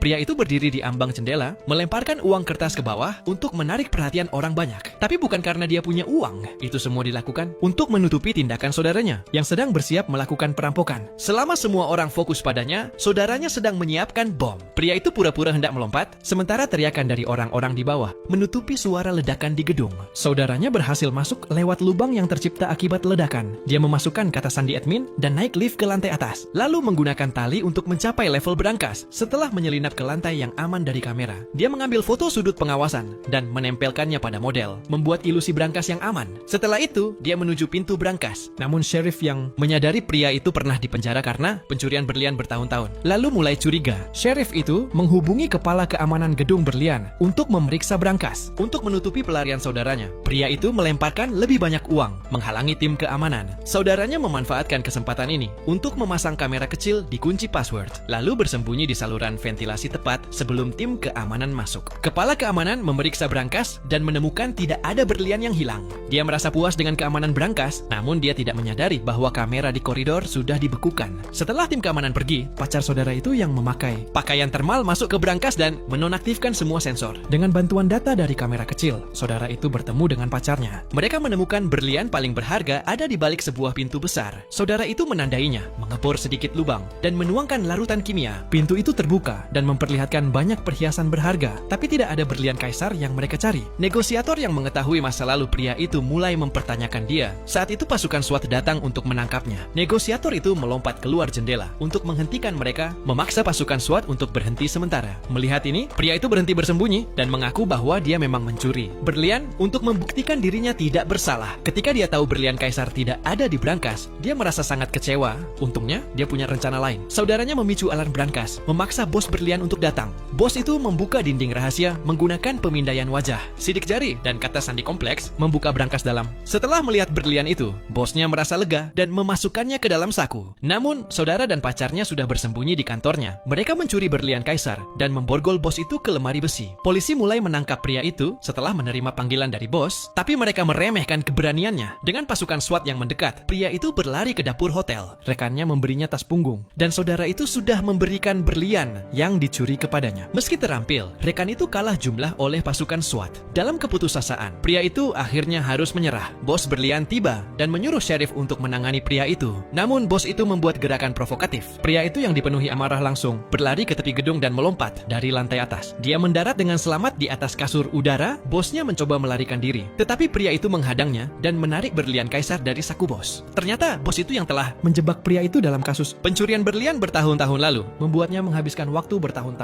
Pria itu berdiri di ambang jendela, melemparkan uang kertas ke bawah untuk menarik perhatian orang banyak. Tapi bukan karena dia punya uang. Itu semua dilakukan untuk menutupi tindakan saudaranya yang sedang bersiap melakukan perampokan. Selama semua orang fokus padanya, saudaranya sedang menyiapkan bom. Pria itu pura-pura hendak melompat, sementara teriakan dari orang-orang di bawah menutupi suara ledakan di gedung. Saudaranya berhasil masuk lewat lubang yang tercipta akibat ledakan. Dia memasukkan kata sandi admin dan naik lift ke lantai atas, lalu menggunakan tali untuk mencapai level berangkas. Setelah menyelinap ke lantai yang aman dari kamera, dia mengambil foto sudut pengawasan dan menempelkannya pada model, membuat ilusi berangkas yang aman. Setelah itu, dia menuju pintu berangkas. Namun sheriff yang menyadari pria itu pernah dipenjara karena pencurian berlian bertahun-tahun, lalu mulai curiga. Sheriff itu menghubungi kepala keamanan gedung berlian untuk memeriksa berangkas. Untuk menutupi pelarian saudaranya, pria itu melemparkan lebih banyak uang, menghalangi tim keamanan. Saudaranya memanfaatkan kesempatan ini untuk memasang kamera kecil di kunci password, lalu bersembunyi di saluran ventilasi tepat sebelum tim keamanan masuk. Kepala keamanan memeriksa berangkas dan menemukan tidak ada berlian yang hilang. Dia merasa puas dengan keamanan berangkas, namun dia tidak menyadari bahwa kamera di koridor sudah dibekukan. Setelah tim keamanan pergi, pacar saudara itu yang memakai pakaian termal masuk ke berangkas dan menonaktifkan semua sensor. Dengan bantuan data dari kamera kecil, saudara itu bertemu dengan pacarnya. Mereka menemukan berlian paling berharga ada di balik sebuah pintu besar. Saudara itu menandainya, mengebor sedikit lubang, dan menuangkan larutan kimia. Pintu itu terbuka dan memperlihatkan banyak perhiasan berharga, tapi tidak ada berlian kaisar yang mereka cari. Negosiator yang mengetahui masa lalu pria itu mulai mempertanyakan dia. Saat itu pasukan SWAT datang untuk menangkapnya. Negosiator itu melompat keluar jendela untuk menghentikan mereka, memaksa pasukan SWAT untuk berhenti sementara. Melihat ini, pria itu berhenti bersembunyi dan mengaku bahwa dia memang mencuri berlian untuk membuktikan dirinya tidak bersalah. Ketika dia tahu berlian kaisar tidak ada di berangkas, dia merasa sangat kecewa. Untungnya, dia punya rencana lain. Saudaranya memicu alarm berangkas, memaksa bos berlian untuk datang. Bos itu membuka dinding rahasia menggunakan pemindaian wajah, sidik jari, dan kata sandi kompleks membuka berangkas dalam. Setelah melihat berlian itu, bosnya merasa lega dan memasukkannya ke dalam saku. Namun, saudara dan pacarnya sudah bersembunyi di kantornya. Mereka mencuri berlian kaisar dan memborgol bos itu ke lemari besi. Polisi mulai menangkap pria itu setelah menerima panggilan dari bos, tapi mereka meremehkan keberaniannya. Dengan pasukan SWAT yang mendekat, pria itu berlari ke dapur hotel. Rekannya memberinya tas punggung, dan saudara itu sudah memberikan berlian yang dicuri kepadanya. Meski terampil, rekan itu kalah jumlah oleh pasukan SWAT. Dalam keputusasaan, pria itu akhirnya harus menyerah. Bos berlian tiba dan menyuruh sheriff untuk menangani pria itu. Namun bos itu membuat gerakan provokatif. Pria itu yang dipenuhi amarah langsung berlari ke tepi gedung dan melompat dari lantai atas. Dia mendarat dengan selamat di atas kasur udara. Bosnya mencoba melarikan diri, tetapi pria itu menghadangnya dan menarik berlian kaisar dari saku bos. Ternyata bos itu yang telah menjebak pria itu dalam kasus pencurian berlian bertahun-tahun lalu, membuatnya menghabiskan waktu bertahun-tahun